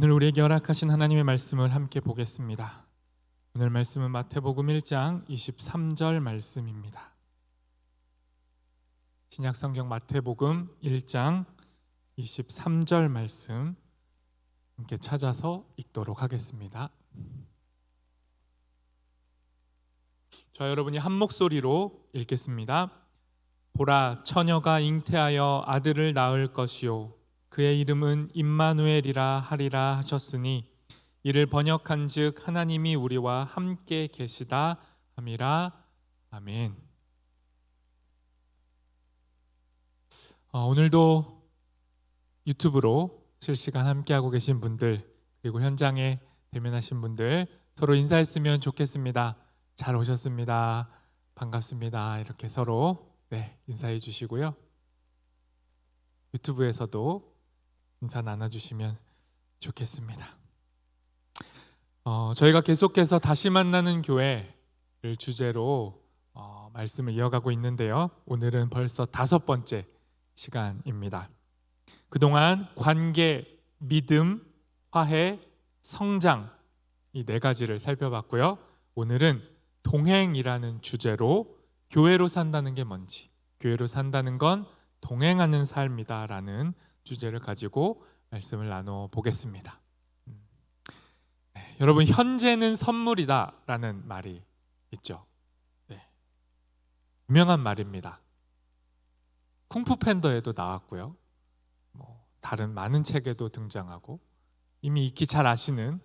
오늘 우리에게 허락하신 하나님의 말씀을 함께 보겠습니다. 오늘 말씀은 마태복음 1장 23절 말씀입니다. 신약성경 마태복음 1장 23절 말씀 함께 찾아서 읽도록 하겠습니다. 저 여러분이 한 목소리로 읽겠습니다. 보라, 처녀가 잉태하여 아들을 낳을 것이요 그의 이름은 임마누엘이라 하리라 하셨으니 이를 번역한즉 하나님이 우리와 함께 계시다 함이라. 아멘. 오늘도 유튜브로 실시간 함께하고 계신 분들, 그리고 현장에 대면하신 분들 서로 인사했으면 좋겠습니다. 잘 오셨습니다. 반갑습니다. 이렇게 서로 인사해 주시고요. 유튜브에서도 인사 나눠주시면 좋겠습니다. 저희가 계속해서 다시 만나는 교회를 주제로 말씀을 이어가고 있는데요. 오늘은 벌써 5번째 시간입니다. 그동안 관계, 믿음, 화해, 성장 이 4가지를 살펴봤고요. 오늘은 동행이라는 주제로 교회로 산다는 게 뭔지, 교회로 산다는 건 동행하는 삶이다라는 주제를 가지고 말씀을 나눠보겠습니다. 여러분, 현재는 선물이다라는 말이 있죠. 유명한 말입니다. 쿵푸 팬더에도 나왔고요. 다른 많은 책에도 등장하고 이미 익히 잘 아시는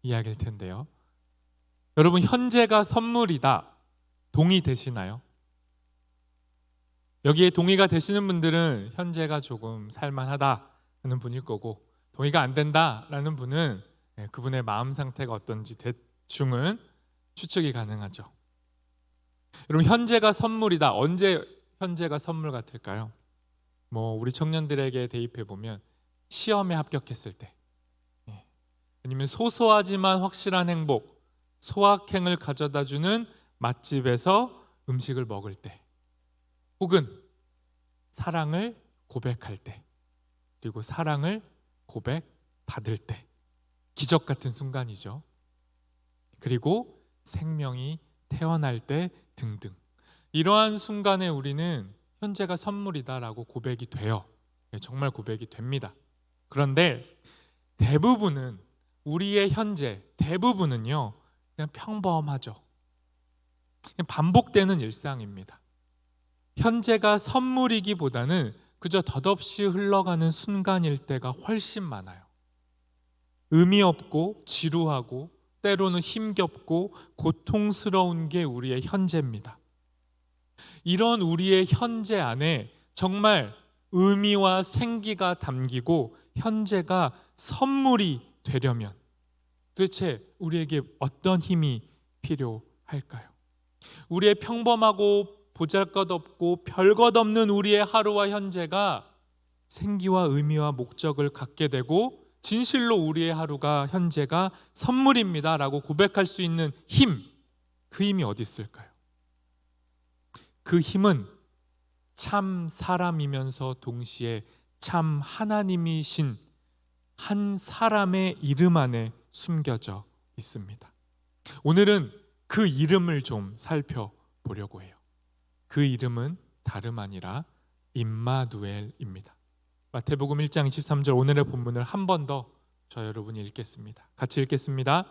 이야기일 텐데요. 여러분, 현재가 선물이다. 동의되시나요? 여기에 동의가 되시는 분들은 현재가 조금 살만하다 하는 분일 거고, 동의가 안 된다라는 분은 그분의 마음 상태가 어떤지 대충은 추측이 가능하죠. 여러분, 현재가 선물이다. 언제 현재가 선물 같을까요? 우리 청년들에게 대입해 보면 시험에 합격했을 때, 아니면 소소하지만 확실한 행복, 소확행을 가져다주는 맛집에서 음식을 먹을 때, 혹은 사랑을 고백할 때, 그리고 사랑을 고백받을 때, 기적 같은 순간이죠. 그리고 생명이 태어날 때 등등, 이러한 순간에 우리는 현재가 선물이다라고 고백이 돼요. 정말 고백이 됩니다. 그런데 대부분은, 우리의 현재 대부분은요, 그냥 평범하죠. 그냥 반복되는 일상입니다. 현재가 선물이기보다는 그저 덧없이 흘러가는 순간일 때가 훨씬 많아요. 의미 없고 지루하고 때로는 힘겹고 고통스러운 게 우리의 현재입니다. 이런 우리의 현재 안에 정말 의미와 생기가 담기고 현재가 선물이 되려면 도대체 우리에게 어떤 힘이 필요할까요? 우리의 평범하고 보잘것없고 별것없는 우리의 하루와 현재가 생기와 의미와 목적을 갖게 되고 진실로 우리의 하루가, 현재가 선물입니다 라고 고백할 수 있는 힘, 그 힘이 어디 있을까요? 그 힘은 참 사람이면서 동시에 참 하나님이신 한 사람의 이름 안에 숨겨져 있습니다. 오늘은 그 이름을 좀 살펴보려고 해요. 그 이름은 다름 아니라 임마누엘입니다. 마태복음 1장 23절 오늘의 본문을 한 번 더 저 여러분이 읽겠습니다. 같이 읽겠습니다.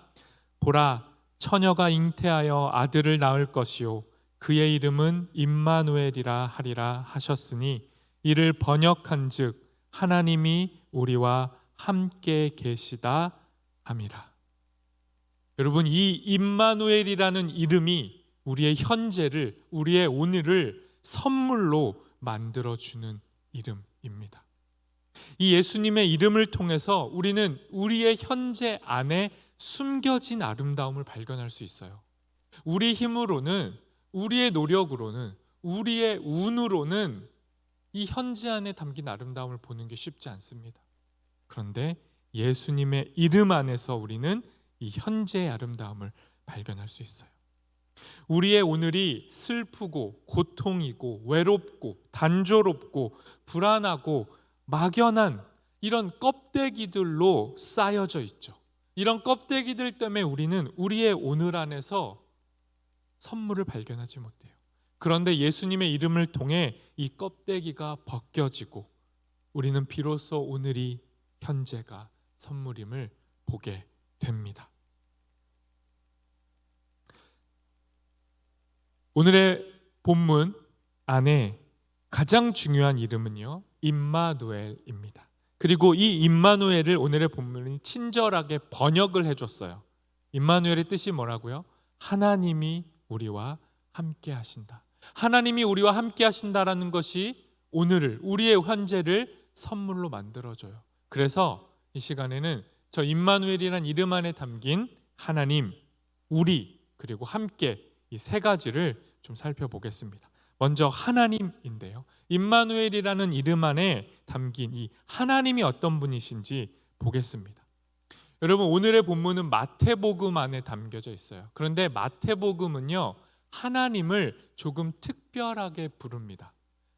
보라, 처녀가 잉태하여 아들을 낳을 것이요 그의 이름은 임마누엘이라 하리라 하셨으니 이를 번역한즉 하나님이 우리와 함께 계시다 함이라. 여러분, 이 임마누엘이라는 이름이 우리의 현재를, 우리의 오늘을 선물로 만들어주는 이름입니다. 이 예수님의 이름을 통해서 우리는 우리의 현재 안에 숨겨진 아름다움을 발견할 수 있어요. 우리 힘으로는, 우리의 노력으로는, 우리의 운으로는 이 현재 안에 담긴 아름다움을 보는 게 쉽지 않습니다. 그런데 예수님의 이름 안에서 우리는 이 현재의 아름다움을 발견할 수 있어요. 우리의 오늘이 슬프고 고통이고 외롭고 단조롭고 불안하고 막연한 이런 껍데기들로 쌓여져 있죠. 이런 껍데기들 때문에 우리는 우리의 오늘 안에서 선물을 발견하지 못해요. 그런데 예수님의 이름을 통해 이 껍데기가 벗겨지고 우리는 비로소 오늘이 현재가 선물임을 보게 됩니다. 오늘의 본문 안에 가장 중요한 이름은요, 임마누엘입니다. 그리고 이 임마누엘을 오늘의 본문이 친절하게 번역을 해줬어요. 임마누엘의 뜻이 뭐라고요? 하나님이 우리와 함께 하신다. 하나님이 우리와 함께 하신다라는 것이 오늘을, 우리의 현재를 선물로 만들어줘요. 그래서 이 시간에는 저 임마누엘이란 이름 안에 담긴 하나님, 우리, 그리고 함께 이 세 가지를 좀 살펴보겠습니다. 먼저 하나님인데요, 임마누엘이라는 이름 안에 담긴 이 하나님이 어떤 분이신지 보겠습니다. 여러분, 오늘의 본문은 마태복음 안에 담겨져 있어요. 그런데 마태복음은요, 하나님을 조금 특별하게 부릅니다.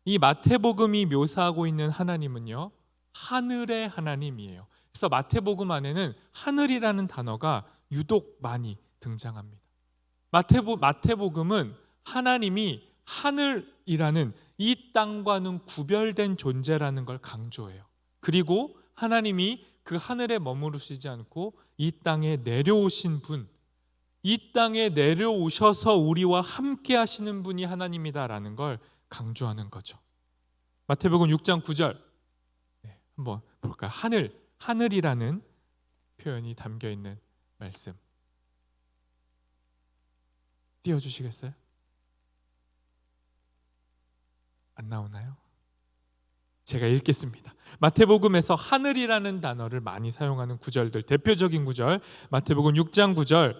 이 마태복음이 묘사하고 있는 하나님은요, 하늘의 하나님이에요. 그래서 마태복음 안에는 하늘이라는 단어가 유독 많이 등장합니다. 마태복음은 하나님이 하늘이라는 이 땅과는 구별된 존재라는 걸 강조해요. 그리고 하나님이 그 하늘에 머무르시지 않고 이 땅에 내려오신 분, 이 땅에 내려오셔서 우리와 함께 하시는 분이 하나님이다라는 걸 강조하는 거죠. 마태복음 6장 9절 한번 볼까요? 하늘이라는 표현이 담겨 있는 말씀 띄워주시겠어요? 안 나오나요? 제가 읽겠습니다. 마태복음에서 하늘이라는 단어를 많이 사용하는 구절들, 대표적인 구절, 마태복음 6장 9절,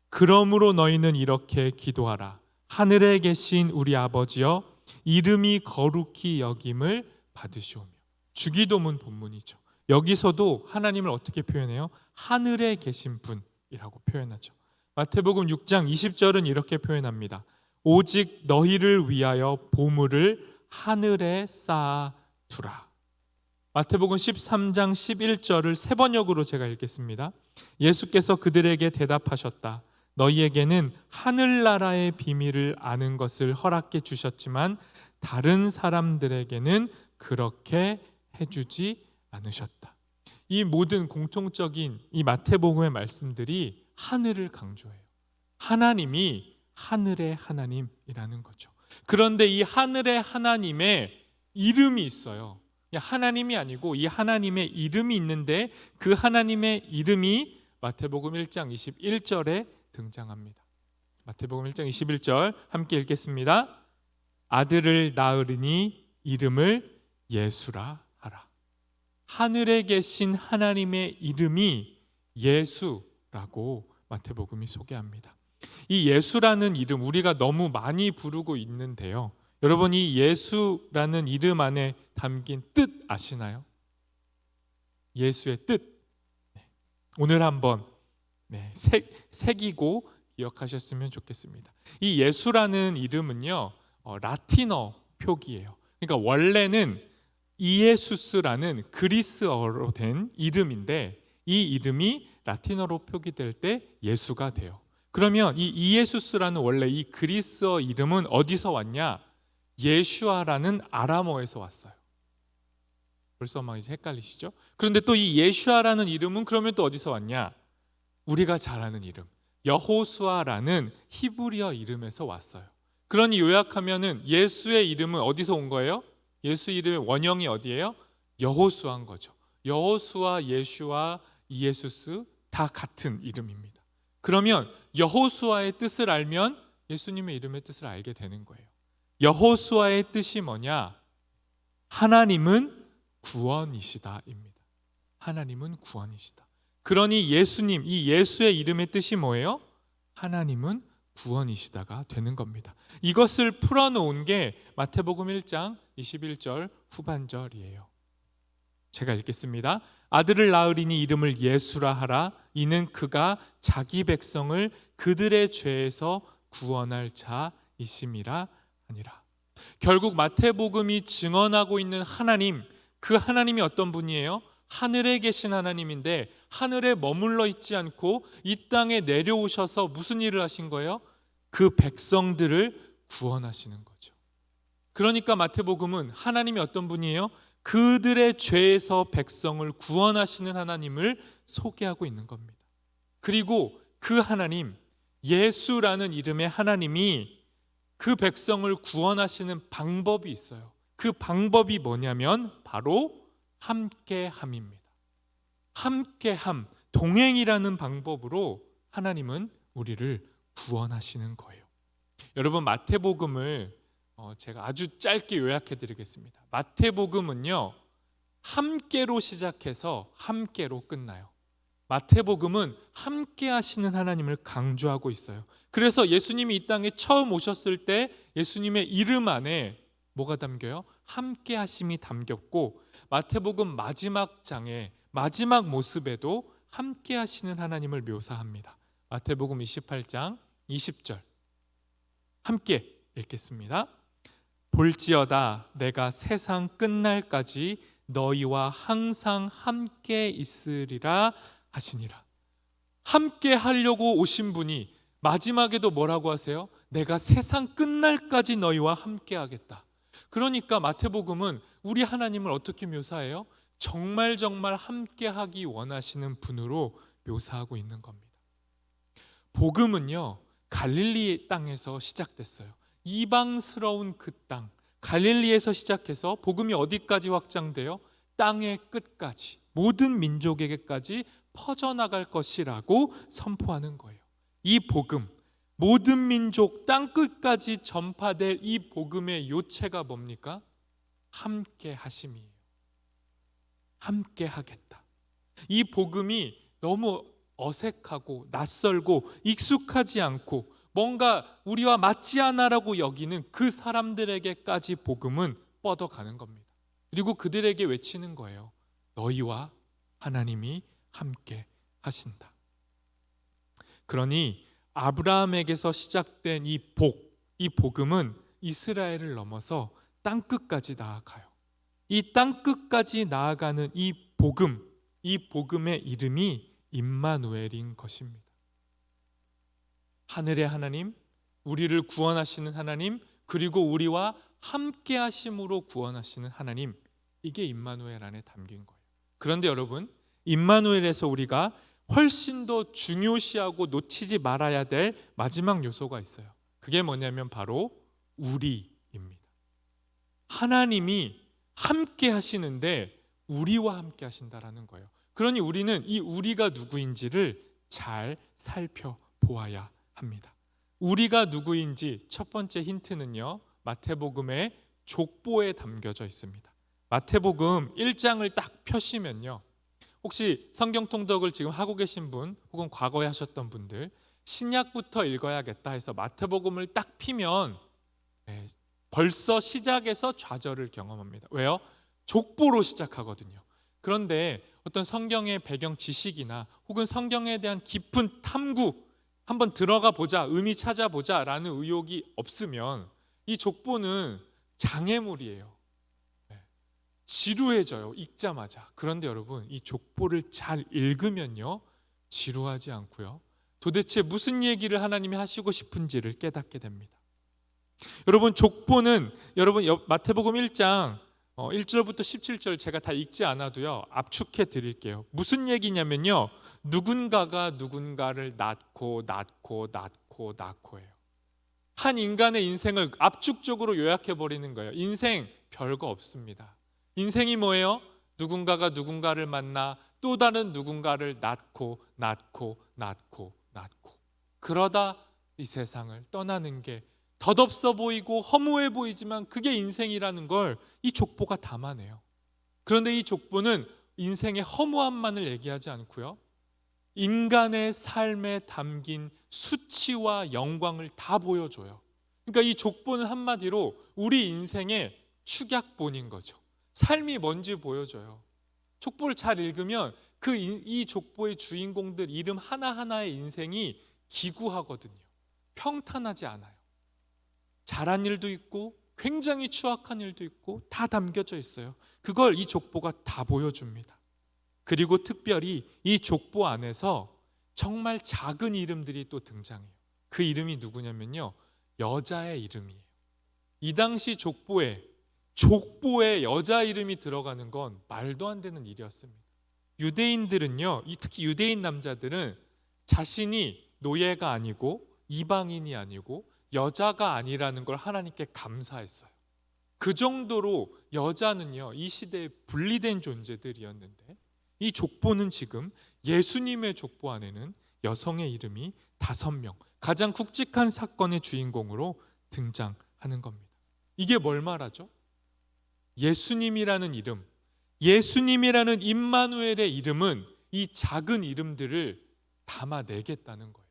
그러므로 너희는 이렇게 기도하라. 하늘에 계신 우리 아버지여, 이름이 거룩히 여김을 받으시오며. 주기도문 본문이죠. 여기서도 하나님을 어떻게 표현해요? 하늘에 계신 분이라고 표현하죠. 마태복음 6장 20절은 이렇게 표현합니다. 오직 너희를 위하여 보물을 하늘에 쌓아두라. 마태복음 13장 11절을 세 번역으로 제가 읽겠습니다. 예수께서 그들에게 대답하셨다. 너희에게는 하늘나라의 비밀을 아는 것을 허락해 주셨지만 다른 사람들에게는 그렇게 해주지 않으셨다. 이 모든 공통적인 이 마태복음의 말씀들이 하늘을 강조해요. 하나님이 하늘의 하나님이라는 거죠. 그런데 이 하늘의 하나님의 이름이 있어요. 하나님이 아니고 이 하나님의 이름이 있는데 그 하나님의 이름이 마태복음 1장 21절에 등장합니다. 마태복음 1장 21절 함께 읽겠습니다. 아들을 낳으리니 이름을 예수라 하라. 하늘에 계신 하나님의 이름이 예수라고 마태복음이 소개합니다. 이 예수라는 이름 우리가 너무 많이 부르고 있는데요. 여러분, 이 예수라는 이름 안에 담긴 뜻 아시나요? 예수의 뜻. 오늘 한번 새기고 기억하셨으면 좋겠습니다. 이 예수라는 이름은요, 라틴어 표기예요. 그러니까 원래는 이에수스라는 그리스어로 된 이름인데 이 이름이 라틴어로 표기될 때 예수가 돼요. 그러면 이 이에수스라는 원래 이 그리스어 이름은 어디서 왔냐? 예슈아라는 아람어에서 왔어요. 벌써 막 이제 헷갈리시죠? 그런데 또 이 예슈아라는 이름은 그러면 또 어디서 왔냐? 우리가 잘 아는 이름 여호수아라는 히브리어 이름에서 왔어요. 그러니 요약하면은 예수의 이름은 어디서 온 거예요? 예수 이름의 원형이 어디예요? 여호수아인 거죠. 여호수아, 예슈아, 이에수스 다 같은 이름입니다. 그러면 여호수아의 뜻을 알면 예수님의 이름의 뜻을 알게 되는 거예요. 여호수아의 뜻이 뭐냐? 하나님은 구원이시다입니다. 하나님은 구원이시다. 그러니 예수님, 이 예수의 이름의 뜻이 뭐예요? 하나님은 구원이시다가 되는 겁니다. 이것을 풀어놓은 게 마태복음 1장 21절 후반절이에요. 제가 읽겠습니다. 아들을 낳으리니 이름을 예수라 하라. 이는 그가 자기 백성을 그들의 죄에서 구원할 자이심이라 하니라. 결국 마태복음이 증언하고 있는 하나님, 그 하나님이 어떤 분이에요? 하늘에 계신 하나님인데 하늘에 머물러 있지 않고 이 땅에 내려오셔서 무슨 일을 하신 거예요? 그 백성들을 구원하시는 거죠. 그러니까 마태복음은 하나님이 어떤 분이에요? 그들의 죄에서 백성을 구원하시는 하나님을 소개하고 있는 겁니다. 그리고 그 하나님, 예수라는 이름의 하나님이 그 백성을 구원하시는 방법이 있어요. 그 방법이 뭐냐면 바로 함께함입니다. 함께함, 동행이라는 방법으로 하나님은 우리를 구원하시는 거예요. 여러분, 마태복음을 제가 아주 짧게 요약해 드리겠습니다. 마태복음은요, 함께로 시작해서 함께로 끝나요. 마태복음은 함께 하시는 하나님을 강조하고 있어요. 그래서 예수님이 이 땅에 처음 오셨을 때 예수님의 이름 안에 뭐가 담겨요? 함께 하심이 담겼고, 마태복음 마지막 장에 마지막 모습에도 함께 하시는 하나님을 묘사합니다. 마태복음 28장 20절 함께 읽겠습니다. 볼지어다 내가 세상 끝날까지 너희와 항상 함께 있으리라 하시니라. 함께 하려고 오신 분이 마지막에도 뭐라고 하세요? 내가 세상 끝날까지 너희와 함께 하겠다. 그러니까 마태복음은 우리 하나님을 어떻게 묘사해요? 정말 함께 하기 원하시는 분으로 묘사하고 있는 겁니다. 복음은요, 갈릴리 땅에서 시작됐어요. 이방스러운 그 땅, 갈릴리에서 시작해서 복음이 어디까지 확장돼요? 땅의 끝까지, 모든 민족에게까지 퍼져나갈 것이라고 선포하는 거예요. 이 복음, 모든 민족 땅 끝까지 전파될 이 복음의 요체가 뭡니까? 함께 하심이에요. 함께 하겠다. 이 복음이 너무 어색하고 낯설고 익숙하지 않고 뭔가 우리와 맞지 않아라고 여기는 그 사람들에게까지 복음은 뻗어가는 겁니다. 그리고 그들에게 외치는 거예요. 너희와 하나님이 함께 하신다. 그러니 아브라함에게서 시작된 이 복음은 이스라엘을 넘어서 땅끝까지 나아가요. 이 땅끝까지 나아가는 이 복음의 이름이 임마누엘인 것입니다. 하늘의 하나님, 우리를 구원하시는 하나님, 그리고 우리와 함께 하심으로 구원하시는 하나님, 이게 임마누엘 안에 담긴 거예요. 그런데 여러분, 임마누엘에서 우리가 훨씬 더 중요시하고 놓치지 말아야 될 마지막 요소가 있어요. 그게 뭐냐면 바로 우리입니다. 하나님이 함께 하시는데 우리와 함께 하신다라는 거예요. 그러니 우리는 이 우리가 누구인지를 잘 살펴보아야 합니다. 우리가 누구인지 첫 번째 힌트는요, 마태복음의 족보에 담겨져 있습니다. 마태복음 1장을 딱 펴시면요, 혹시 성경 통독을 지금 하고 계신 분 혹은 과거에 하셨던 분들, 신약부터 읽어야겠다 해서 마태복음을 딱 피면 벌써 시작에서 좌절을 경험합니다. 왜요? 족보로 시작하거든요. 그런데 어떤 성경의 배경 지식이나 혹은 성경에 대한 깊은 탐구, 한번 들어가 보자, 의미 찾아보자 라는 의욕이 없으면 이 족보는 장애물이에요. 지루해져요, 읽자마자. 그런데 여러분, 이 족보를 잘 읽으면요, 지루하지 않고요, 도대체 무슨 얘기를 하나님이 하시고 싶은지를 깨닫게 됩니다. 여러분, 족보는 여러분 마태복음 1장 1절부터 17절 제가 다 읽지 않아도요, 압축해 드릴게요. 무슨 얘기냐면요, 누군가가 누군가를 낳고예요. 한 인간의 인생을 압축적으로 요약해 버리는 거예요. 인생 별거 없습니다. 인생이 뭐예요? 누군가가 누군가를 만나 또 다른 누군가를 낳고 그러다 이 세상을 떠나는 게 덧없어 보이고 허무해 보이지만 그게 인생이라는 걸 이 족보가 담아내요. 그런데 이 족보는 인생의 허무함만을 얘기하지 않고요, 인간의 삶에 담긴 수치와 영광을 다 보여줘요. 그러니까 이 족보는 한마디로 우리 인생의 축약본인 거죠. 삶이 뭔지 보여줘요. 족보를 잘 읽으면 이 족보의 주인공들 이름 하나하나의 인생이 기구하거든요. 평탄하지 않아요. 잘한 일도 있고 굉장히 추악한 일도 있고 다 담겨져 있어요. 그걸 이 족보가 다 보여줍니다. 그리고 특별히 이 족보 안에서 정말 작은 이름들이 또 등장해요. 그 이름이 누구냐면요, 여자의 이름이에요. 이 당시 족보에 여자 이름이 들어가는 건 말도 안 되는 일이었습니다. 유대인들은요, 특히 유대인 남자들은 자신이 노예가 아니고 이방인이 아니고 여자가 아니라는 걸 하나님께 감사했어요. 그 정도로 여자는요, 이 시대에 분리된 존재들이었는데, 이 족보는 지금 예수님의 족보 안에는 여성의 이름이 5명, 가장 굵직한 사건의 주인공으로 등장하는 겁니다. 이게 뭘 말하죠? 예수님이라는 이름, 예수님이라는 임마누엘의 이름은 이 작은 이름들을 담아내겠다는 거예요.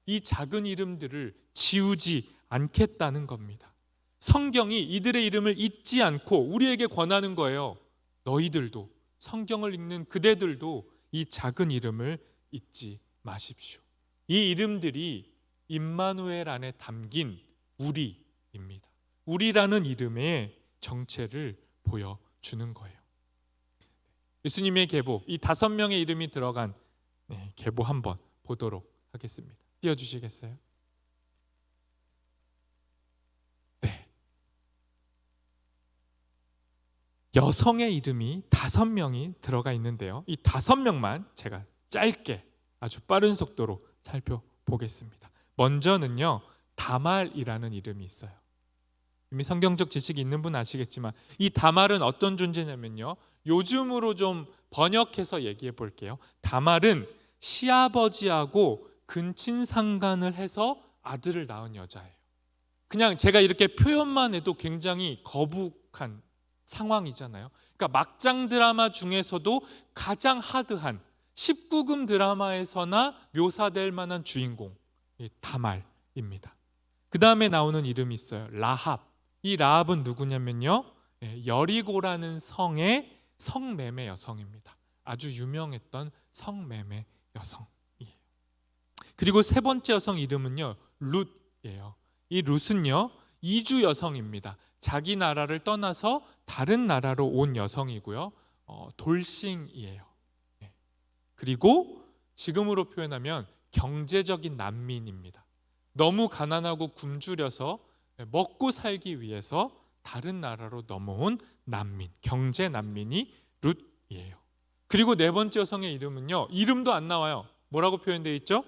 이 작은 이름들을 지우지 않겠다는 겁니다. 성경이 이들의 이름을 잊지 않고 우리에게 권하는 거예요. 너희들도, 성경을 읽는 그대들도 이 작은 이름을 잊지 마십시오. 이 이름들이 임마누엘 안에 담긴 우리입니다. 우리라는 이름의 정체를 보여주는 거예요. 예수님의 계보, 이 5명의 이름이 들어간 계보 한번 보도록 하겠습니다. 띄워주시겠어요? 네. 여성의 이름이 5명이 들어가 있는데요, 이 5명만 제가 짧게 아주 빠른 속도로 살펴보겠습니다. 먼저는요, 다말이라는 이름이 있어요. 이미 성경적 지식이 있는 분 아시겠지만 이 다말은 어떤 존재냐면요, 요즘으로 좀 번역해서 얘기해 볼게요. 다말은 시아버지하고 근친상간을 해서 아들을 낳은 여자예요. 그냥 제가 이렇게 표현만 해도 굉장히 거북한 상황이잖아요. 그러니까 막장 드라마 중에서도 가장 하드한 19금 드라마에서나 묘사될 만한 주인공, 다말입니다. 그 다음에 나오는 이름이 있어요. 라합. 이 라합은 누구냐면요, 여리고라는 성의 성매매 여성입니다. 아주 유명했던 성매매 여성이에요. 그리고 세 번째 여성 이름은요, 룻이에요. 이 룻은요, 이주 여성입니다. 자기 나라를 떠나서 다른 나라로 온 여성이고요, 돌싱이에요. 그리고 지금으로 표현하면 경제적인 난민입니다. 너무 가난하고 굶주려서 먹고 살기 위해서 다른 나라로 넘어온 난민, 경제 난민이 룻이에요. 그리고 네 번째 여성의 이름은요, 이름도 안 나와요. 뭐라고 표현되어 있죠?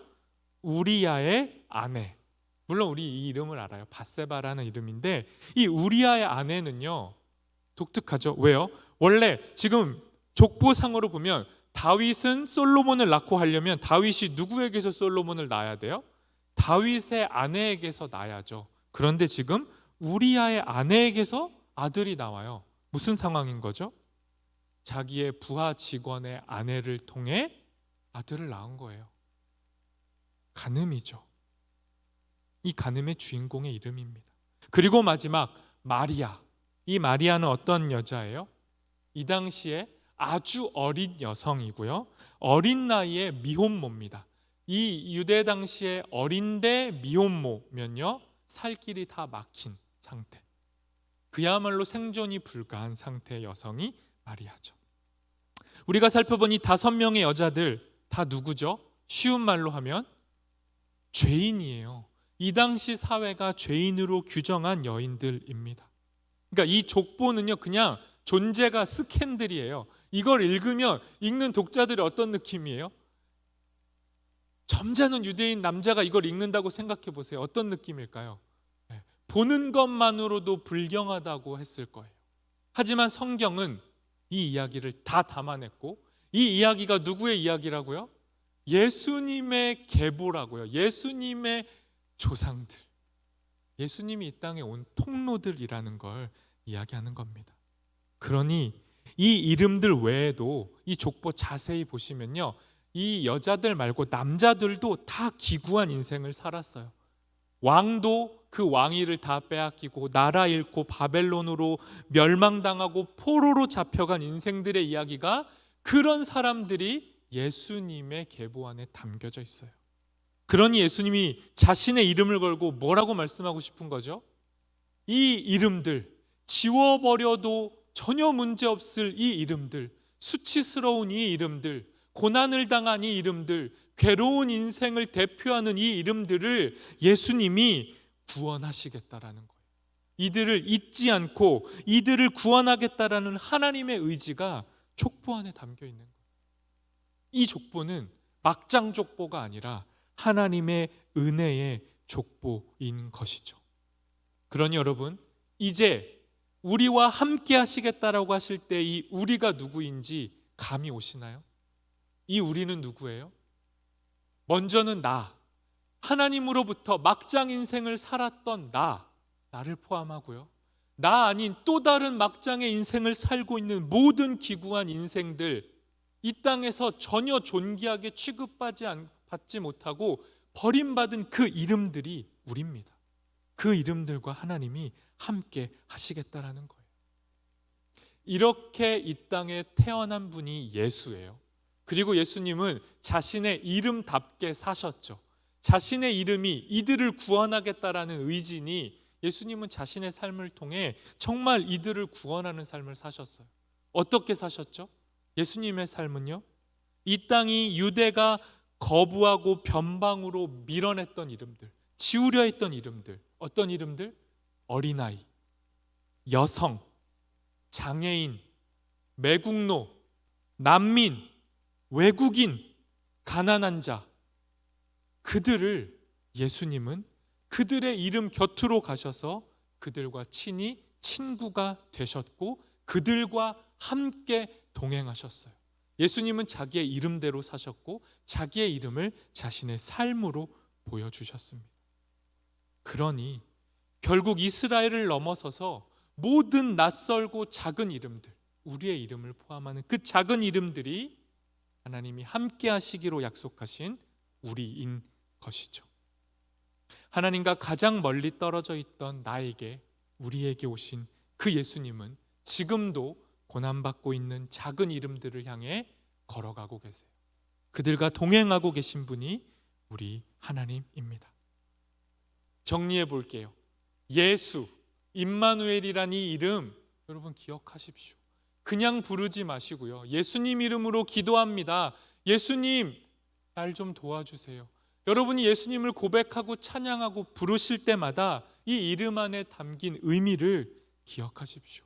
우리야의 아내. 물론 우리 이 이름을 알아요. 밧세바라는 이름인데, 이 우리야의 아내는요, 독특하죠. 왜요? 원래 지금 족보상으로 보면 다윗은 솔로몬을 낳고 하려면 다윗이 누구에게서 솔로몬을 낳아야 돼요? 다윗의 아내에게서 낳아야죠. 그런데 지금 우리야의 아내에게서 아들이 나와요. 무슨 상황인 거죠? 자기의 부하 직원의 아내를 통해 아들을 낳은 거예요. 간음이죠. 이 간음의 주인공의 이름입니다. 그리고 마지막 마리아. 이 마리아는 어떤 여자예요? 이 당시에 아주 어린 여성이고요, 어린 나이에 미혼모입니다. 이 유대 당시에 어린데 미혼모면요, 살 길이 다 막힌 상태, 그야말로 생존이 불가한 상태의 여성이 마리아죠. 우리가 살펴본 이 5명의 여자들 다 누구죠? 쉬운 말로 하면 죄인이에요. 이 당시 사회가 죄인으로 규정한 여인들입니다. 그러니까 이 족보는요, 그냥 존재가 스캔들이에요. 이걸 읽으면 읽는 독자들이 어떤 느낌이에요? 점잖은 유대인 남자가 이걸 읽는다고 생각해 보세요. 어떤 느낌일까요? 보는 것만으로도 불경하다고 했을 거예요. 하지만 성경은 이 이야기를 다 담아냈고, 이 이야기가 누구의 이야기라고요? 예수님의 계보라고요. 예수님의 조상들, 예수님이 이 땅에 온 통로들이라는 걸 이야기하는 겁니다. 그러니 이 이름들 외에도 이 족보 자세히 보시면요, 이 여자들 말고 남자들도 다 기구한 인생을 살았어요. 왕도 그 왕위를 다 빼앗기고 나라 잃고 바벨론으로 멸망당하고 포로로 잡혀간 인생들의 이야기가, 그런 사람들이 예수님의 계보 안에 담겨져 있어요. 그러니 예수님이 자신의 이름을 걸고 뭐라고 말씀하고 싶은 거죠? 이 이름들, 지워버려도 전혀 문제없을 이 이름들, 수치스러운 이 이름들, 고난을 당한 이 이름들, 괴로운 인생을 대표하는 이 이름들을 예수님이 구원하시겠다라는 거예요. 이들을 잊지 않고 이들을 구원하겠다라는 하나님의 의지가 족보 안에 담겨 있는 거예요. 이 족보는 막장 족보가 아니라 하나님의 은혜의 족보인 것이죠. 그러니 여러분, 이제 우리와 함께 하시겠다라고 하실 때 이 우리가 누구인지 감이 오시나요? 이 우리는 누구예요? 먼저는 하나님으로부터 막장 인생을 살았던 나를 포함하고요. 나 아닌 또 다른 막장의 인생을 살고 있는 모든 기구한 인생들, 이 땅에서 전혀 존귀하게 받지 못하고 버림받은 그 이름들이 우리입니다. 그 이름들과 하나님이 함께 하시겠다라는 거예요. 이렇게 이 땅에 태어난 분이 예수예요. 그리고 예수님은 자신의 이름답게 사셨죠. 자신의 이름이 이들을 구원하겠다라는 의지니 예수님은 자신의 삶을 통해 정말 이들을 구원하는 삶을 사셨어요. 어떻게 사셨죠? 예수님의 삶은요, 이 땅이 유대가 거부하고 변방으로 밀어냈던 이름들, 지우려 했던 이름들, 어떤 이름들? 어린아이, 여성, 장애인, 매국노, 난민, 외국인, 가난한 자, 그들을 예수님은 그들의 이름 곁으로 가셔서 그들과 친히 친구가 되셨고 그들과 함께 동행하셨어요. 예수님은 자기의 이름대로 사셨고 자기의 이름을 자신의 삶으로 보여주셨습니다. 그러니 결국 이스라엘을 넘어서서 모든 낯설고 작은 이름들, 우리의 이름을 포함하는 그 작은 이름들이 하나님이 함께 하시기로 약속하신 우리인 것이죠. 하나님과 가장 멀리 떨어져 있던 나에게, 우리에게 오신 그 예수님은 지금도 고난받고 있는 작은 이름들을 향해 걸어가고 계세요. 그들과 동행하고 계신 분이 우리 하나님입니다. 정리해 볼게요. 예수, 임마누엘이란 이 이름 여러분 기억하십시오. 그냥 부르지 마시고요. 예수님 이름으로 기도합니다. 예수님, 날 좀 도와주세요. 여러분이 예수님을 고백하고 찬양하고 부르실 때마다 이 이름 안에 담긴 의미를 기억하십시오.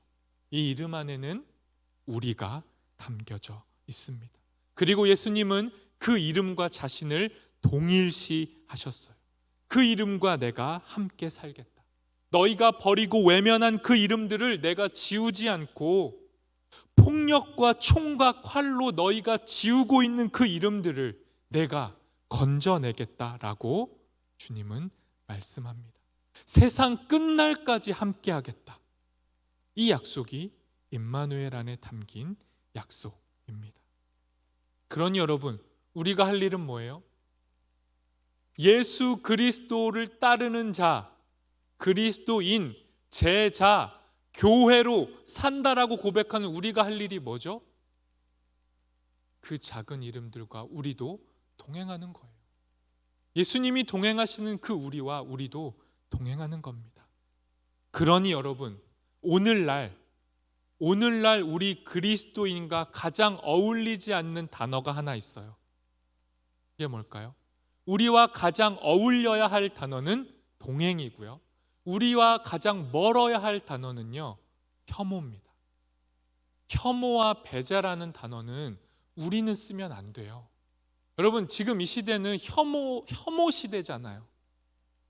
이 이름 안에는 우리가 담겨져 있습니다. 그리고 예수님은 그 이름과 자신을 동일시하셨어요. 그 이름과 내가 함께 살겠다. 너희가 버리고 외면한 그 이름들을 내가 지우지 않고 폭력과 총과 칼로 너희가 지우고 있는 그 이름들을 내가 건져내겠다라고 주님은 말씀합니다. 세상 끝날까지 함께 하겠다. 이 약속이 임마누엘 안에 담긴 약속입니다. 그러니 여러분, 우리가 할 일은 뭐예요? 예수 그리스도를 따르는 자, 그리스도인, 제자, 교회로 산다라고 고백하는 우리가 할 일이 뭐죠? 그 작은 이름들과 우리도 동행하는 거예요. 예수님이 동행하시는 그 우리와 우리도 동행하는 겁니다. 그러니 여러분, 오늘날 우리 그리스도인과 가장 어울리지 않는 단어가 하나 있어요. 이게 뭘까요? 우리와 가장 어울려야 할 단어는 동행이고요. 우리와 가장 멀어야 할 단어는요, 혐오입니다. 혐오와 배제라는 단어는 우리는 쓰면 안 돼요. 여러분, 지금 이 시대는 혐오 시대잖아요.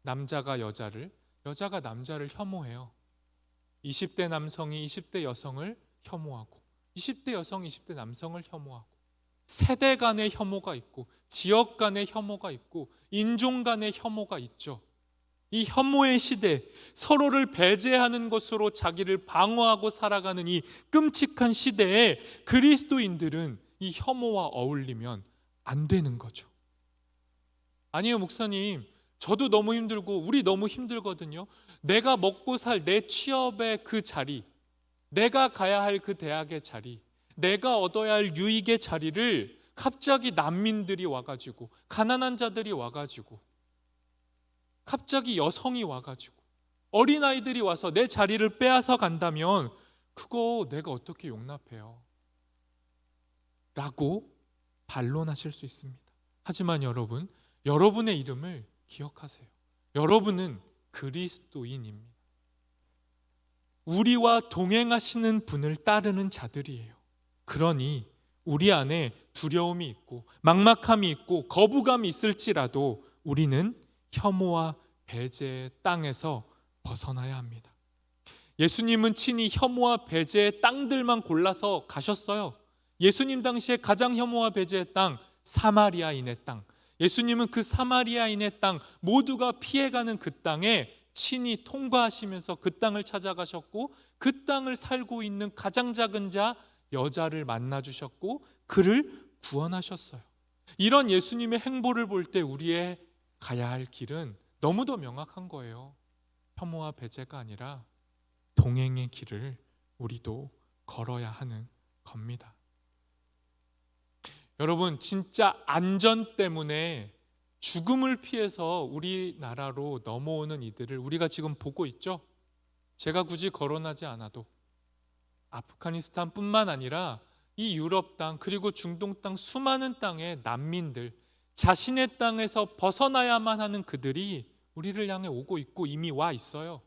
남자가 여자를, 여자가 남자를 혐오해요. 20대 남성이 20대 여성을 혐오하고 20대 여성이 20대 남성을 혐오하고 세대 간의 혐오가 있고 지역 간의 혐오가 있고 인종 간의 혐오가 있죠. 이 혐오의 시대, 서로를 배제하는 것으로 자기를 방어하고 살아가는 이 끔찍한 시대에 그리스도인들은 이 혐오와 어울리면 안 되는 거죠. 아니요, 목사님, 저도 너무 힘들고 우리 너무 힘들거든요. 내가 먹고 살 내 취업의 그 자리, 내가 가야 할 그 대학의 자리, 내가 얻어야 할 유익의 자리를 갑자기 난민들이 와가지고, 가난한 자들이 와가지고, 갑자기 여성이 와가지고, 어린아이들이 와서 내 자리를 빼앗아 간다면 그거 내가 어떻게 용납해요? 라고 반론하실 수 있습니다. 하지만 여러분, 여러분의 이름을 기억하세요. 여러분은 그리스도인입니다. 우리와 동행하시는 분을 따르는 자들이에요. 그러니 우리 안에 두려움이 있고 막막함이 있고 거부감이 있을지라도 우리는 혐오와 배제의 땅에서 벗어나야 합니다. 예수님은 친히 혐오와 배제의 땅들만 골라서 가셨어요. 예수님 당시에 가장 혐오와 배제의 땅, 사마리아인의 땅. 예수님은 그 사마리아인의 땅, 모두가 피해가는 그 땅에 친히 통과하시면서 그 땅을 찾아가셨고, 그 땅을 살고 있는 가장 작은 자 여자를 만나 주셨고 그를 구원하셨어요. 이런 예수님의 행보를 볼 때 우리의 가야 할 길은 너무도 명확한 거예요. 혐오와 배제가 아니라 동행의 길을 우리도 걸어야 하는 겁니다. 여러분, 진짜 안전 때문에 죽음을 피해서 우리나라로 넘어오는 이들을 우리가 지금 보고 있죠. 제가 굳이 거론하지 않아도 아프가니스탄뿐만 아니라 이 유럽 땅 그리고 중동 땅 수많은 땅의 난민들, 자신의 땅에서 벗어나야만 하는 그들이 우리를 향해 오고 있고 이미 와 있어요.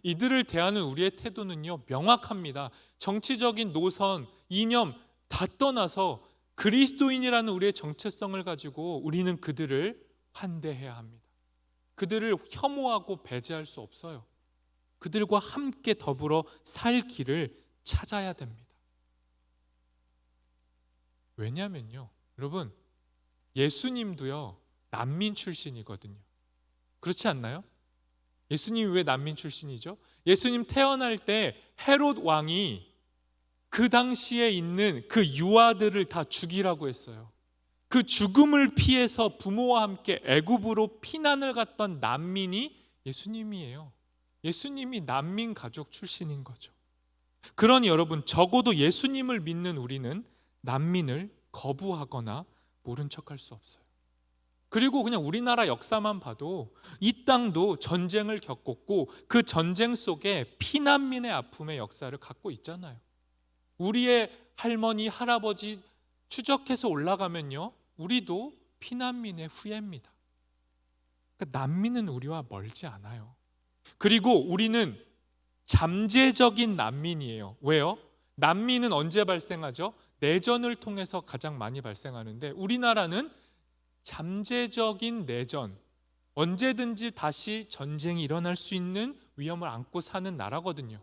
이들을 대하는 우리의 태도는요, 명확합니다. 정치적인 노선, 이념 다 떠나서 그리스도인이라는 우리의 정체성을 가지고 우리는 그들을 환대해야 합니다. 그들을 혐오하고 배제할 수 없어요. 그들과 함께 더불어 살 길을 찾아야 됩니다. 왜냐하면요, 여러분, 예수님도요 난민 출신이거든요. 그렇지 않나요? 예수님이 왜 난민 출신이죠? 예수님 태어날 때 헤롯 왕이 그 당시에 있는 그 유아들을 다 죽이라고 했어요. 그 죽음을 피해서 부모와 함께 애굽으로 피난을 갔던 난민이 예수님이에요. 예수님이 난민 가족 출신인 거죠. 그러니 여러분, 적어도 예수님을 믿는 우리는 난민을 거부하거나 모른 척할 수 없어요. 그리고 그냥 우리나라 역사만 봐도 이 땅도 전쟁을 겪었고 그 전쟁 속에 피난민의 아픔의 역사를 갖고 있잖아요. 우리의 할머니, 할아버지 추적해서 올라가면요, 우리도 피난민의 후예입니다. 그러니까 난민은 우리와 멀지 않아요. 그리고 우리는 잠재적인 난민이에요. 왜요? 난민은 언제 발생하죠? 내전을 통해서 가장 많이 발생하는데 우리나라는 잠재적인 내전, 언제든지 다시 전쟁이 일어날 수 있는 위험을 안고 사는 나라거든요.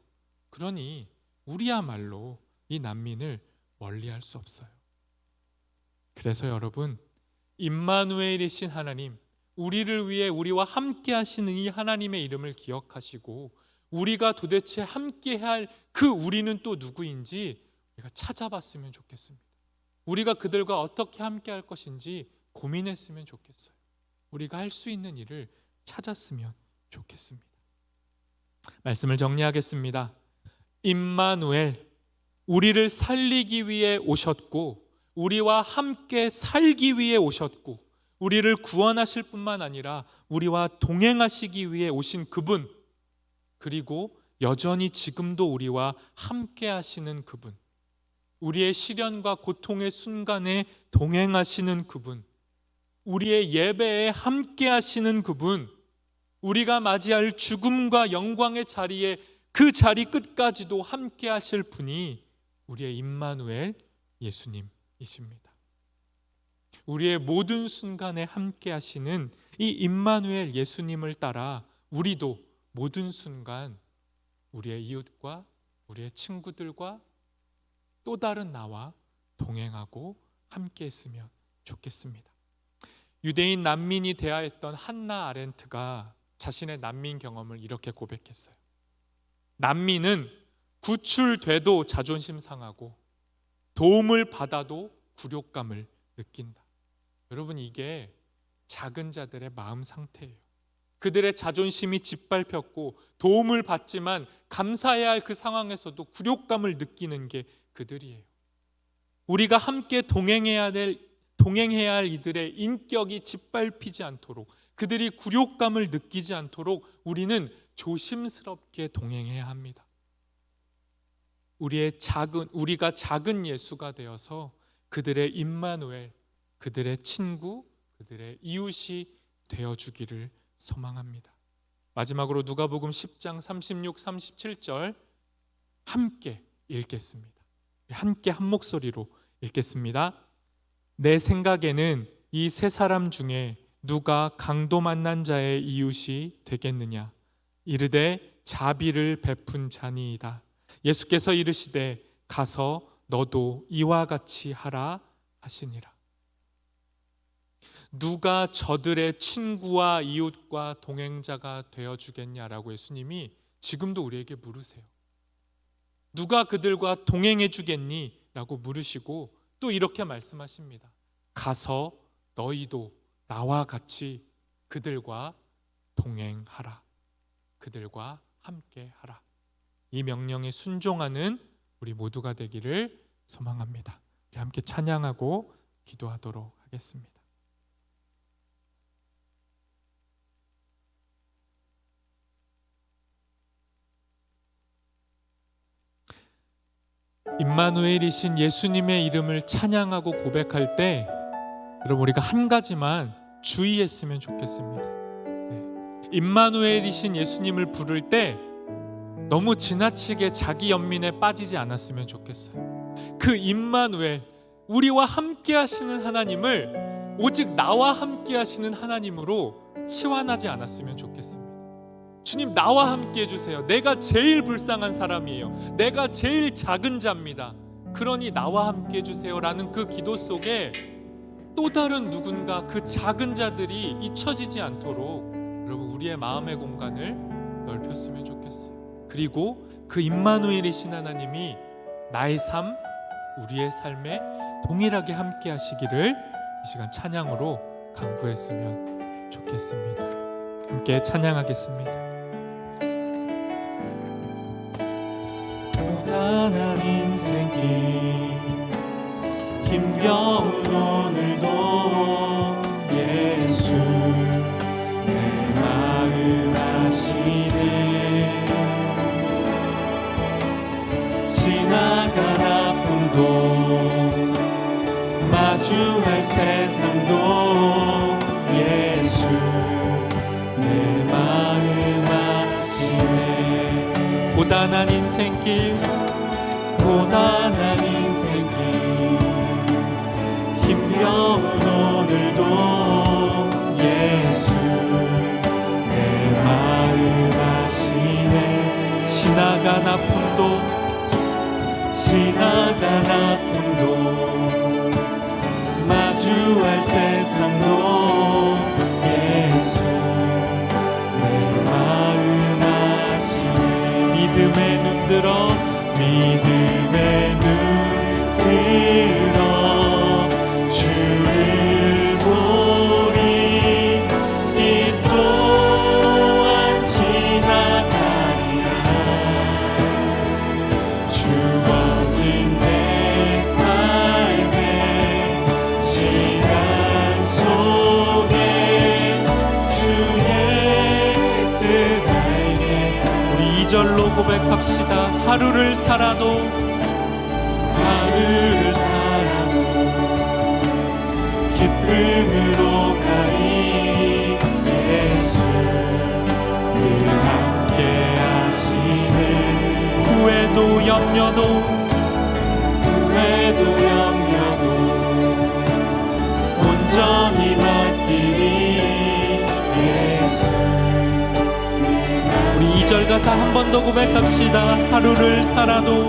그러니 우리야말로 이 난민을 멀리할 수 없어요. 그래서 여러분, 임마누엘이신 하나님, 우리를 위해 우리와 함께 하시는 이 하나님의 이름을 기억하시고 우리가 도대체 함께 할 그 우리는 또 누구인지 우리가 찾아봤으면 좋겠습니다. 우리가 그들과 어떻게 함께 할 것인지 고민했으면 좋겠어요. 우리가 할 수 있는 일을 찾았으면 좋겠습니다. 말씀을 정리하겠습니다. 임마누엘, 우리를 살리기 위해 오셨고 우리와 함께 살기 위해 오셨고 우리를 구원하실 뿐만 아니라 우리와 동행하시기 위해 오신 그분, 그리고 여전히 지금도 우리와 함께 하시는 그분, 우리의 시련과 고통의 순간에 동행하시는 그분, 우리의 예배에 함께 하시는 그분, 우리가 맞이할 죽음과 영광의 자리에 그 자리 끝까지도 함께 하실 분이 우리의 임마누엘 예수님이십니다. 우리의 모든 순간에 함께 하시는 이 임마누엘 예수님을 따라 우리도 모든 순간 우리의 이웃과 우리의 친구들과 또 다른 나와 동행하고 함께 했으면 좋겠습니다. 유대인 난민이 대하였던 한나 아렌트가 자신의 난민 경험을 이렇게 고백했어요. 난민은 구출돼도 자존심 상하고 도움을 받아도 굴욕감을 느낀다. 여러분, 이게 작은 자들의 마음 상태예요. 그들의 자존심이 짓밟혔고 도움을 받지만 감사해야 할 그 상황에서도 굴욕감을 느끼는 게 그들이에요. 우리가 함께 동행해야 할 이들의 인격이 짓밟히지 않도록, 그들이 굴욕감을 느끼지 않도록 우리는 조심스럽게 동행해야 합니다. 우리가 작은 예수가 되어서 그들의 임마누엘, 그들의 친구, 그들의 이웃이 되어주기를 소망합니다. 마지막으로 누가복음 10장 36, 37절 함께 읽겠습니다. 함께 한 목소리로 읽겠습니다. 내 생각에는 이 세 사람 중에 누가 강도 만난 자의 이웃이 되겠느냐? 이르되 자비를 베푼 자니이다. 예수께서 이르시되 가서 너도 이와 같이 하라 하시니라. 누가 저들의 친구와 이웃과 동행자가 되어주겠냐라고 예수님이 지금도 우리에게 물으세요. 누가 그들과 동행해 주겠니? 라고 물으시고 또 이렇게 말씀하십니다. 가서 너희도 나와 같이 그들과 동행하라. 그들과 함께하라. 이 명령에 순종하는 우리 모두가 되기를 소망합니다. 우리 함께 찬양하고 기도하도록 하겠습니다. 임마누엘이신 예수님의 이름을 찬양하고 고백할 때 여러분 우리가 한 가지만 주의했으면 좋겠습니다. 임마누엘이신 예수님을 부를 때 너무 지나치게 자기 연민에 빠지지 않았으면 좋겠어요. 그 임마누엘, 우리와 함께 하시는 하나님을 오직 나와 함께 하시는 하나님으로 치환하지 않았으면 좋겠습니다. 주님, 나와 함께 해주세요. 내가 제일 불쌍한 사람이에요. 내가 제일 작은 자입니다. 그러니 나와 함께 해주세요 라는 그 기도 속에 또 다른 누군가, 그 작은 자들이 잊혀지지 않도록 여러분 우리의 마음의 공간을 넓혔으면 좋겠어요. 그리고 그 임마누엘이신 하나님이 나의 삶, 우리의 삶에 동일하게 함께 하시기를 이 시간 찬양으로 간구했으면 좋겠습니다. 함께 찬양하겠습니다. 고단한 인생길 힘겨운 오늘도 예수 내 마음 아시네. 지나간 아픔도 마주할 세상도 예수 내 마음 아시네. 고단한 인생길 고단한 인생길 힘겨운 오늘도 예수 내 마음 아시네. 지나간 아픔도 마주할 세상도 예수 내 마음 아시네. 믿음의 눈 들어 주를 보리. 이 또한 지나가리라. 주어진 내 삶의 시간 속에 주의 뜻 알게. 우리 2절로 고백합시다. 하루를 살아도 기쁨으로 가리. 예수 늘 함께 하시네. 후회도 염려도 온전히 맡기리. 예수. 우리 2절 가사 한 번 더 고백합시다. 하루를 살아도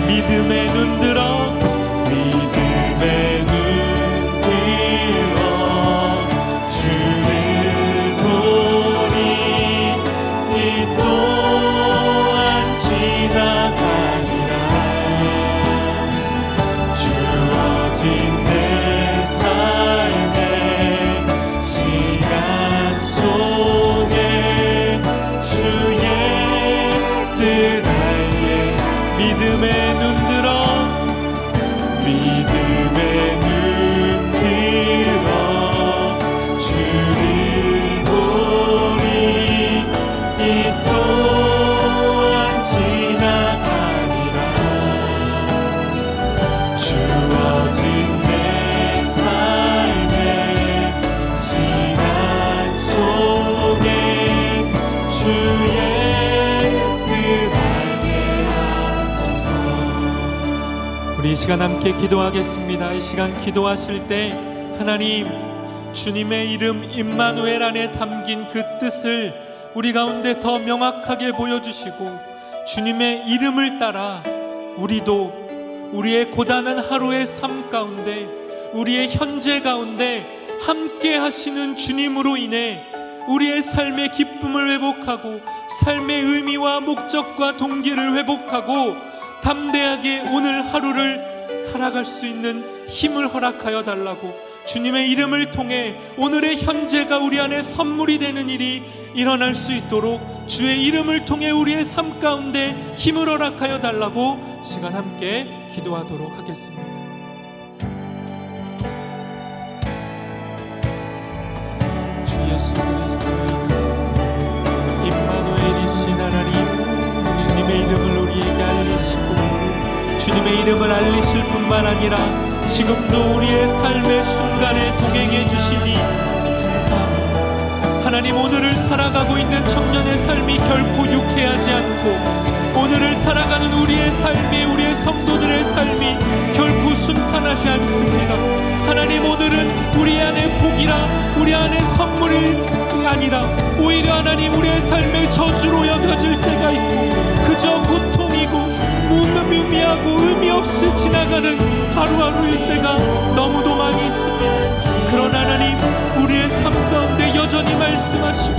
믿음의 눈 들어 시간 함께 기도하겠습니다. 이 시간 기도하실 때 하나님, 주님의 이름 임마누엘 안에 담긴 그 뜻을 우리 가운데 더 명확하게 보여주시고, 주님의 이름을 따라 우리도 우리의 고단한 하루의 삶 가운데, 우리의 현재 가운데 함께 하시는 주님으로 인해 우리의 삶의 기쁨을 회복하고 삶의 의미와 목적과 동기를 회복하고 담대하게 오늘 하루를 살아갈 수 있는 힘을 허락하여 달라고, 주님의 이름을 통해 오늘의 현재가 우리 안에 선물이 되는 일이 일어날 수 있도록 주의 이름을 통해 우리의 삶 가운데 힘을 허락하여 달라고 시간 함께 기도하도록 하겠습니다. 주 예수 그리스도의 이름, 임마누엘이신 하나님, 주님의 이름을 우리에게 알리시고 주님의 이름을 알리실 뿐만 아니라 지금도 우리의 삶의 순간에 동행해 주시니 감사합니다. 하나님, 오늘을 살아가고 있는 청년의 삶이 결코 유쾌하지 않고, 오늘을 살아가는 우리의 삶이, 우리의 성도들의 삶이 결코 순탄하지 않습니다. 하나님, 오늘은 우리 안에 복이라, 우리 안에 선물이 아니라 오히려 하나님 우리의 삶의 저주로 여겨질 때가 있고, 그저 고통이고 무의미하고 의미 없이 지나가는 하루하루일 때가 너무도 많이 있습니다. 그러나 하나님, 우리의 삶 가운데 여전히 말씀하시고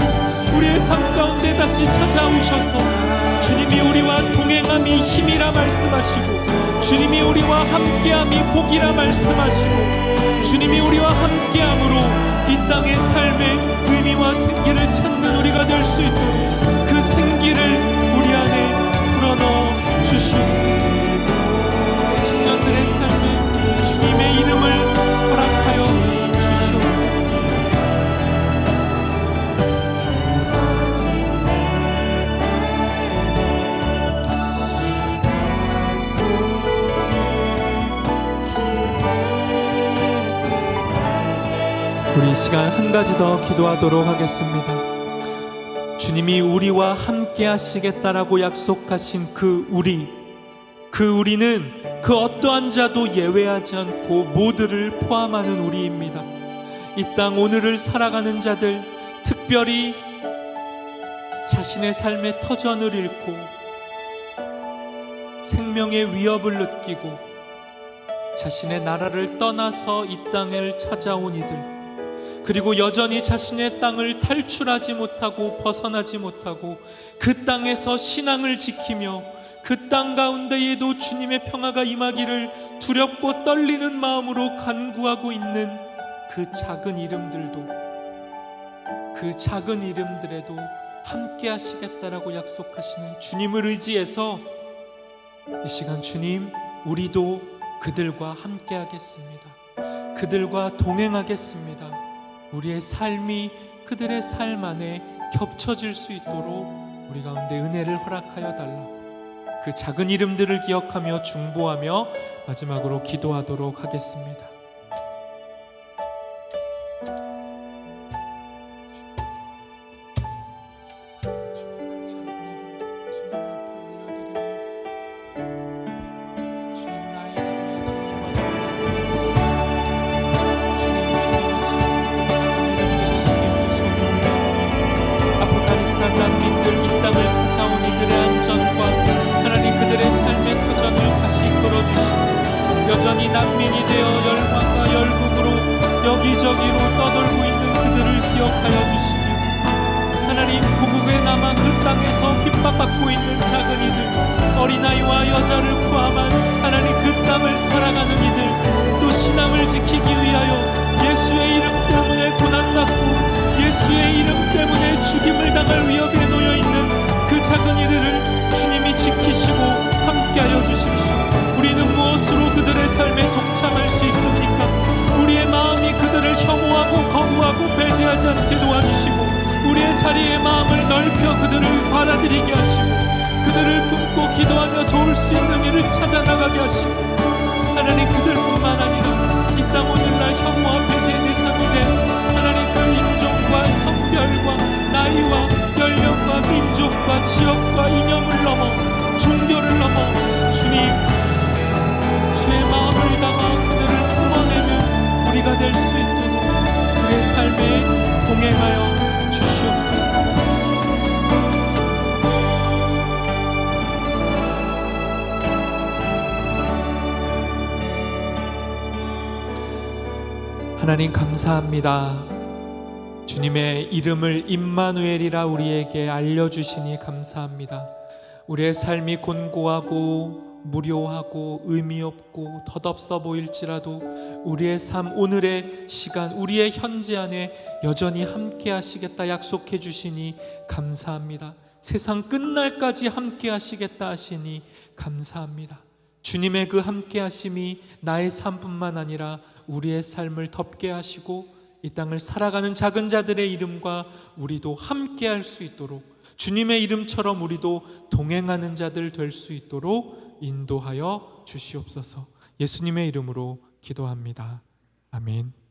우리의 삶 가운데 다시 찾아오셔서 주님이 우리와 동행함이 힘이라 말씀하시고, 주님이 우리와 함께함이 복이라 말씀하시고, 주님이 우리와 함께함으로 이 땅의 삶의 의미와 생기를 찾는 우리가 될 수 있도록 그 생기를 우리 안에 불어넣어 주시옵소서. 청년들의 삶에 주님의 이름을 허락하여 주시옵소서. 우리 이 시간 한 가지 더 기도하도록 하겠습니다. 주님이 우리와 함께 하시겠다라고 약속하신 그 우리는 그 어떠한 자도 예외하지 않고 모두를 포함하는 우리입니다. 이 땅 오늘을 살아가는 자들, 특별히 자신의 삶의 터전을 잃고 생명의 위협을 느끼고 자신의 나라를 떠나서 이 땅을 찾아온 이들, 그리고 여전히 자신의 땅을 탈출하지 못하고 벗어나지 못하고 그 땅에서 신앙을 지키며 그 땅 가운데에도 주님의 평화가 임하기를 두렵고 떨리는 마음으로 간구하고 있는 그 작은 이름들도, 그 작은 이름들에도 함께 하시겠다라고 약속하시는 주님을 의지해서 이 시간 주님, 우리도 그들과 함께 하겠습니다. 그들과 동행하겠습니다. 우리의 삶이 그들의 삶 안에 겹쳐질 수 있도록 우리 가운데 은혜를 허락하여 달라고, 그 작은 이름들을 기억하며 중보하며 마지막으로 기도하도록 하겠습니다. 여전히 난민이 되어 열방과 열국으로 여기저기로 떠돌고 있는 그들을 기억하여 주시며, 하나님, 고국에 남아 그 땅에서 핍박받고 있는 작은 이들, 어린아이와 여자를 포함한 하나님 그 땅을 살아가는 이들, 또 신앙을 지키기 위하여 예수의 이름 때문에 고난받고 예수의 이름 때문에 죽임을 당할 위협에 놓여있는 그 작은 이들을 주님이 지키시고 함께하여 주십시오. 우리는 무엇으로 그들의 삶에 동참할 수 있습니까? 우리의 마음이 그들을 혐오하고 거부하고 배제하지 않게 도와주시고, 우리의 자리의 마음을 넓혀 그들을 받아들이게 하시고, 그들을 품고 기도하며 도울 수 있는 일을 찾아나가게 하시고, 하나님, 그들뿐만 아니라 이 땅 오늘날 혐오와 배제의 대상이 된 하나님 그 인종과 성별과 나이와 연령과 민족과 지역과 이념을 넘어 종교를 넘어 주님, 주의 마음 하나님 감사합니다. 주님의 이름을 임마누엘이라 우리에게 알려주시니 감사합니다. 우리의 삶이 곤고하고 무료하고 의미 없고 덧없어 보일지라도 우리의 삶, 오늘의 시간, 우리의 현재 안에 여전히 함께 하시겠다 약속해 주시니 감사합니다. 세상 끝날까지 함께 하시겠다 하시니 감사합니다. 주님의 그 함께 하심이 나의 삶뿐만 아니라 우리의 삶을 덮게 하시고 이 땅을 살아가는 작은 자들의 이름과 우리도 함께 할 수 있도록, 주님의 이름처럼 우리도 동행하는 자들 될 수 있도록 인도하여 주시옵소서. 예수님의 이름으로 기도합니다. 아멘.